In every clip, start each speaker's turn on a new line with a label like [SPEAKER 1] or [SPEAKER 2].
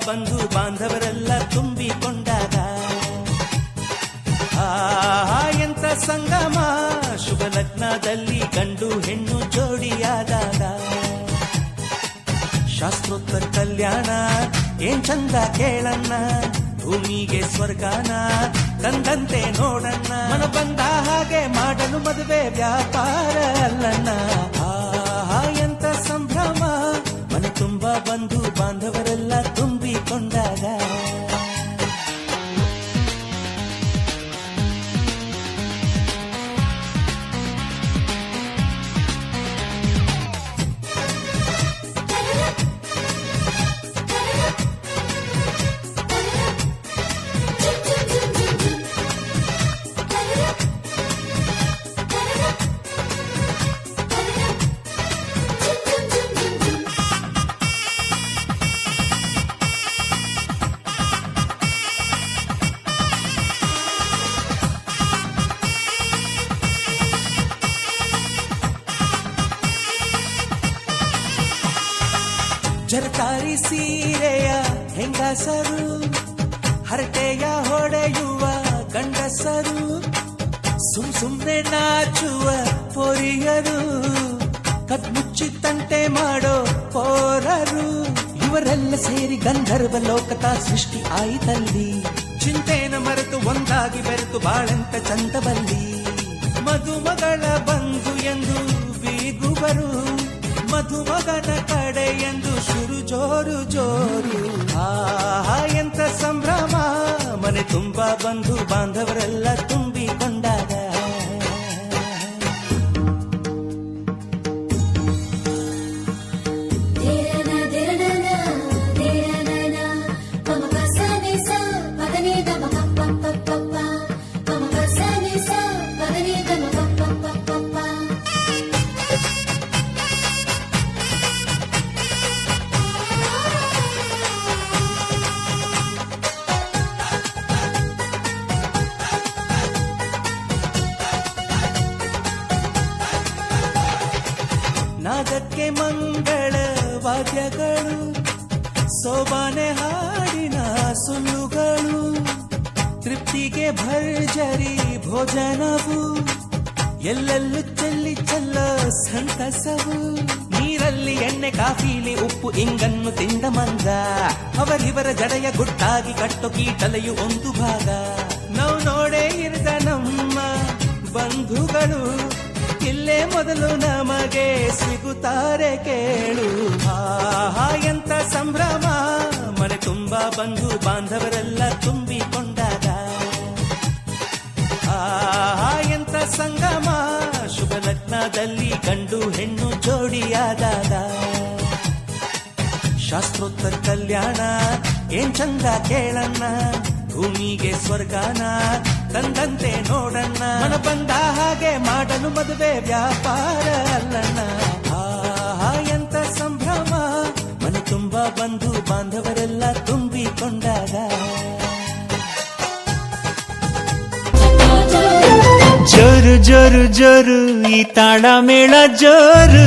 [SPEAKER 1] ಬಂಧು ಬಾಂಧವರೆಲ್ಲ ತುಂಬಿಕೊಂಡಾಗ ಎಂತ ಸಂಗಮ ಶುಭ ಲಗ್ನದಲ್ಲಿ ಗಂಡು ಹೆಣ್ಣು ಜೋಡಿಯಾದಾಗ ಶಾಸ್ತ್ರೋತ್ತರ ಕಲ್ಯಾಣ ಏನ್ ಚಂದ ಕೇಳಣ್ಣ ಭೂಮಿಗೆ ಸ್ವರ್ಗಾನ ತಂದಂತೆ ನೋಡಣ್ಣ ಮನ ಬಂದ ಹಾಗೆ ಮಾಡಲು ಮದುವೆ ವ್ಯಾಪಾರ ಅಲ್ಲಣ್ಣ ಎಂತ ಸಂಭ್ರಮ ಮನೆ ತುಂಬ ಬಂಧು ಬಾಂಧವರೆಲ್ಲ ತುಂಬಿಕೊಂಡಾಗ ಜರತಾರಿ ಸೀರೆಯ ಹೆಂಗಸರು ಹರಟೆಯ ಹೊಡೆಯುವ ಗಂಡಸರು ಸುಮ್ನೆ ನಾಚುವ ಪೊರಿಯರು ಕದ್ಮುಚ್ಚಿ ತಂಟೆ ಮಾಡೋ ಪೋರರು ಇವರೆಲ್ಲ ಸೇರಿ ಗಂಧರ್ವ ಲೋಕದ ಸೃಷ್ಟಿ ಆಯಿತಲ್ಲಿ ಚಿಂತೆನ ಮರೆತು ಒಂದಾಗಿ ಬೆರೆತು ಬಾಳೆಂತ ಚಂದವಲ್ಲಿ ಮದುಮಗಳ ಬಂಧು ಎಂದು ಬೀಗುವರು ಮಧುಮಗನ ಕಡೆ ಎಂದು ಶುರು ಜೋರು ಜೋರು ಎಂತ ಸಂಭ್ರಮ ಮನೆ ತುಂಬ ಬಂಧು ಬಾಂಧವರೆಲ್ಲ ತುಂಬಿಕೊಂಡಾಗ ನಾದಕ್ಕೆ ಮಂಗಳ ವಾದ್ಯಗಳು ಸೋಬಾನೆ ಹಾಡಿನ ಸುಳ್ಳುಗಳು ತೃಪ್ತಿಗೆ ಭರ್ಜರಿ ಭೋಜನವು ಎಲ್ಲೆಲ್ಲೂ ಚೆಲ್ಲ ಸಂತಸವು ನೀರಲ್ಲಿ ಎಣ್ಣೆ ಕಾಫಿಲಿ ಉಪ್ಪು ಇಂಗನ್ನು ತಿಂದ ಮಂದ ಅವರಿವರ ಜಡೆಯ ಗುಟ್ಟಾಗಿ ಕಟ್ಟು ಕೀಟಲೆಯು ಒಂದು ಭಾಗ ನಾವು ನೋಡೇ ಇರದ ನಮ್ಮ ಬಂಧುಗಳು ಇಲ್ಲೇ ಮೊದಲು ನಮಗೆ ಸಿಗುತ್ತಾರೆ ಕೇಳು ಎಂತ ಸಂಭ್ರಮ ಮನೆ ತುಂಬ ಬಂಧು ಬಾಂಧವರೆಲ್ಲ ತುಂಬಿಕೊಂಡಾಗ ಎಂತ ಸಂಗಮ ಶುಭ ಲಗ್ನದಲ್ಲಿ ಗಂಡು ಹೆಣ್ಣು ಜೋಡಿಯಾದಾಗ ಶಾಸ್ತ್ರೋತ್ತರ ಕಲ್ಯಾಣ ಏನ್ ಚಂದ ಕೇಳಣ್ಣ ಭೂಮಿಗೆ ಸ್ವರ್ಗಾನ ತಂದಂತೆ ನೋಡಣ್ಣ ಮನ ಬಂದ ಹಾಗೆ ಮಾಡಲು ಮದುವೆ ವ್ಯಾಪಾರ ಅಲ್ಲಣ್ಣ ಎಂತ ಸಂಭ್ರಮ ಮನೆ ತುಂಬ ಬಂಧು ಬಾಂಧವರೆಲ್ಲ ತುಂಬಿಕೊಂಡಾಗ ಜೋರು ಜೋರು ಜೋರು ಈ ತಾಳ ಮೇಳ ಜೋರು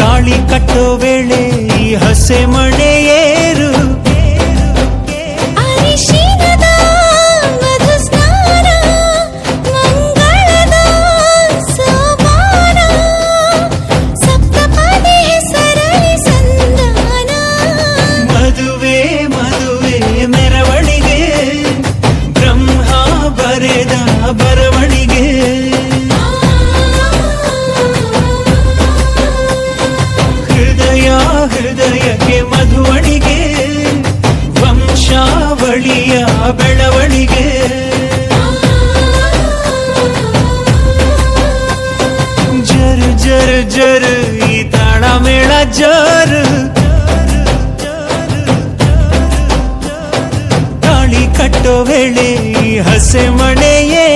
[SPEAKER 1] ತಾಳಿ ಕಟ್ಟೋ ವೇಳೆ ಈ ಹಸೆ ಮಣೆ ಏರು ಬರವಣಿಗೆ ಹೃದಯ ಹೃದಯಕ್ಕೆ ಮಧುವಣಿಗೆ ವಂಶಾವಳಿಯ ಬೆಳವಣಿಗೆ ಜರು ಜರು ಜರು ಈ ತಾಳ ಮೇಳ ಜರು ತಾಳಿ ಕಟ್ಟೋ ವೇಳೆ ಈ ಹಸೆ ಮಣೆಯೇ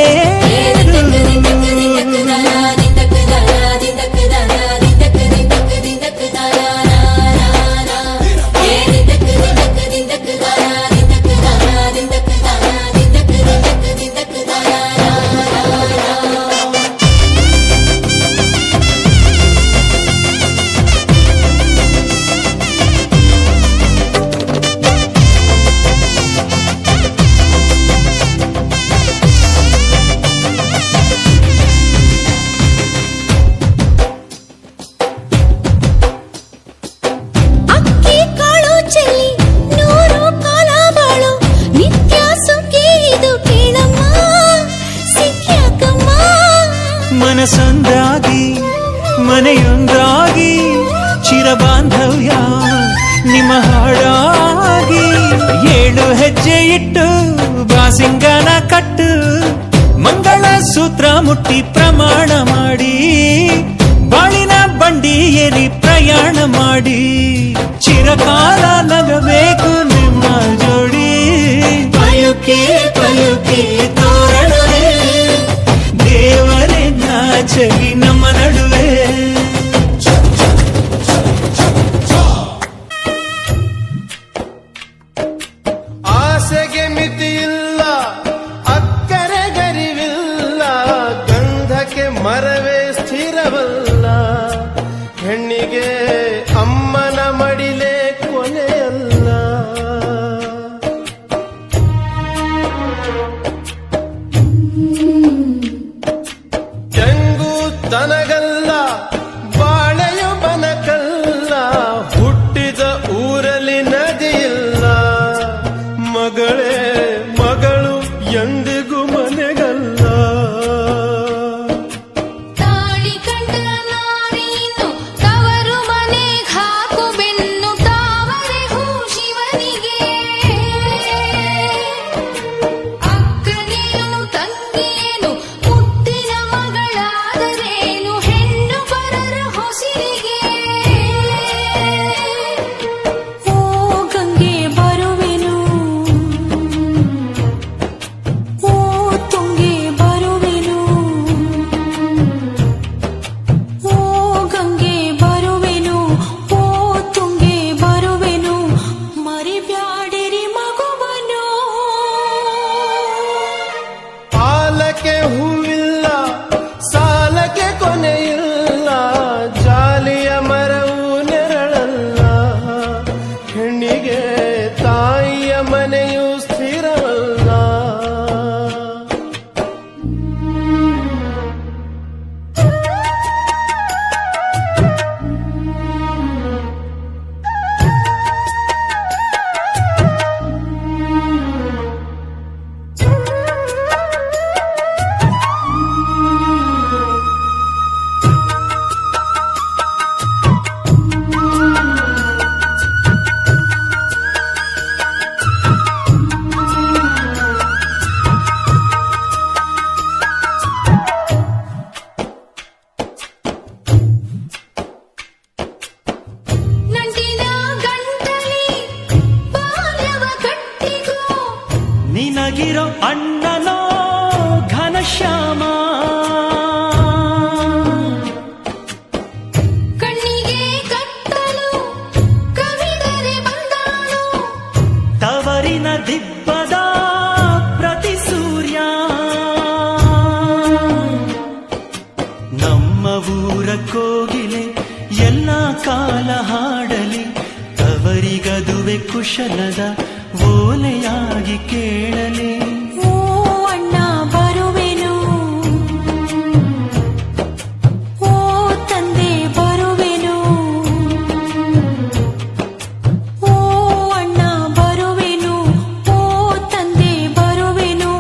[SPEAKER 1] ಮನಸ್ಸೊಂದಾಗಿ ಮನೆಯೊಂದಾಗಿ ಚಿರಬಾಂಧವ್ಯ ನಿಮ್ಮ ಹಾಡಾಗಿ 7 ಹೆಜ್ಜೆ ಇಟ್ಟು ಬಾಸಿಂಗನ ಕಟ್ಟು ಮಂಗಳ ಸೂತ್ರ ಮುಟ್ಟಿ ಪ್ರಮಾಣ ಮಾಡಿ ಬಾಳಿನ ಬಂಡಿ ಏರಿ ಪ್ರಯಾಣ ಮಾಡಿ ಚಿರಕಾಲ ನಗಬೇಕು ನಿಮ್ಮ ಜೋಡಿ ಪಯುಕೆ ಪಯುಕೆ ತೋರಣವೇ ದೇವರೇ ನಾಚಲಿ ನಮ್ಮ ನಡುವೆ
[SPEAKER 2] ಆಸೆಗೆ ಮಿತಿಯಿಲ್ಲ ಅಕ್ಕರೆ ಗರಿವಿಲ್ಲ ಗಂಧಕ್ಕೆ ಮರವೇ ಸ್ಥಿರವಲ್ಲ ಹೆಣ್ಣಿಗೆ ಅಮ್ಮನ ಮಡಿಲೇ ಕೊನೆಯಲ್ಲ ತೆಂಗು ತನಗಲ್ಲ ಬಾಳೆಯು ಬನಕಲ್ಲ ಹುಟ್ಟಿದ ಊರಲ್ಲಿ ನದಿಯಿಲ್ಲ ಮಗಳೇ ಮಗಳು ಎಂದಿಗೂ ಮನೆಗಲ್ಲ
[SPEAKER 3] ತಾಳಿ ಕಂಡ ನಾರೀನು ತವರು ಮನೆ ಹಾಕು ಬೆನ್ನು ತಾವರೆ ಹೂ ಶಿವನಿಗೆ ಅಕ್ಕನೇನು ತಂಗಿಯೇನು ಮುತ್ತಿನ ಮಗಳಾದರೇನು ಹೆಣ್ಣು ಪರರ ಹೊಸಿರಿಗೆ ಓ ಗಂಗೆ ಬರುವೆನು ಓ ತುಂಗೆ ಬರುವೆನು ಓ ಗಂಗೆ ಬರುವೆನು ಓ ತುಂಗೆ ಬರುವೆನು ಮರಿಬ್ಯಾಡಿರಿ ಮಗುವನು
[SPEAKER 2] ಆಲಕ್ಕೆ ಹೂವಿಲ್ಲ ಸಾಲಕ್ಕೆ ಕೊನೆಯಿಲ್ಲ ಜಾಲಿಯ ಮರವು ನೆರಳಲ್ಲ ಹೆಣ್ಣಿಗೆ ತಾಯಿಯ ಮನೆಯು ಸ್ಥಿರವಲ್ಲ
[SPEAKER 3] ನಂಟಿನ ಗಂಟಲಿ ಬಾಲ್ಯವ ಕಟ್ಟಿಗೋ
[SPEAKER 1] ನಿನಗಿರೋ ಅಣ್ಣನೋ ಘನಶ್ಯಾಮ
[SPEAKER 3] ಕಣ್ಣಿಗೆ ಕತ್ತಲು ಕವಿದರೆ ಬಂದಾನು
[SPEAKER 1] ತವರಿನ ದಿಬ್ಬದ ಪ್ರತಿ ಸೂರ್ಯ ನಮ್ಮ ಊರ ಕೋಗಿಲೆ ಎಲ್ಲ ಕಾಲ ಹಾಡಲಿ ತವರಿಗದುವೆ ಕುಶಲದ ಓಲೆಯಾಗಿ ಕೇಳಲಿ
[SPEAKER 3] ಓ ಅಣ್ಣ ಬರುವೆನು ಓ ತಂದೆ ಬರುವೆನು ಓ ಅಣ್ಣ ಬರುವೆನು ಓ ತಂದೆ ಬರುವೆನು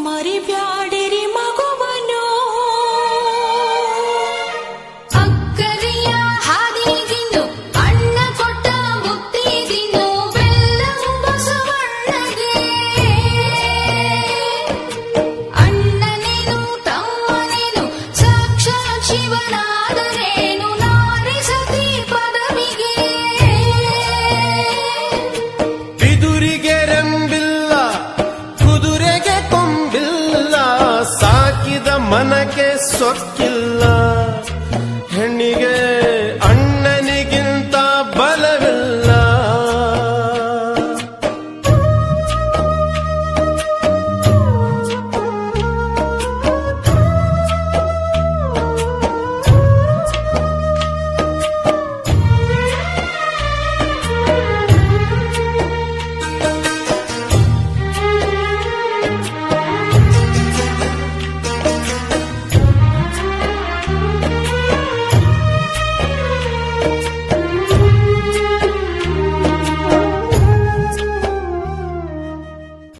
[SPEAKER 3] ಮರಿಬ್ಯಾಡಿರಿ ಮಗುವನು ಅಕ್ಕರಿಯ ಹಾದಿಗಿನ್ನು ಅಣ್ಣ ಕೊಟ್ಟ ಮುತ್ತಿದಿನ್ನು ಬೆಲ್ಲವು ಬಸವಣ್ಣಗೆ ಅಣ್ಣನೇನು ತಮ್ಮನೇನು ಸಾಕ್ಷಾತ್ ಶಿವನಾದರೇನು ನಾರಿ ಸತಿ ಪದವಿಗೆ
[SPEAKER 2] ಬಿದುರಿಗೆ ರೆಂಬಿಲ್ಲ ಕುದುರೆಗೆ ಕೊಂಬಿಲ್ಲ ಸಾಕಿದ ಮನಕ್ಕೆ ಸೊಕ್ಕಿಲ್ಲ ಹೆಣ್ಣಿಗೆ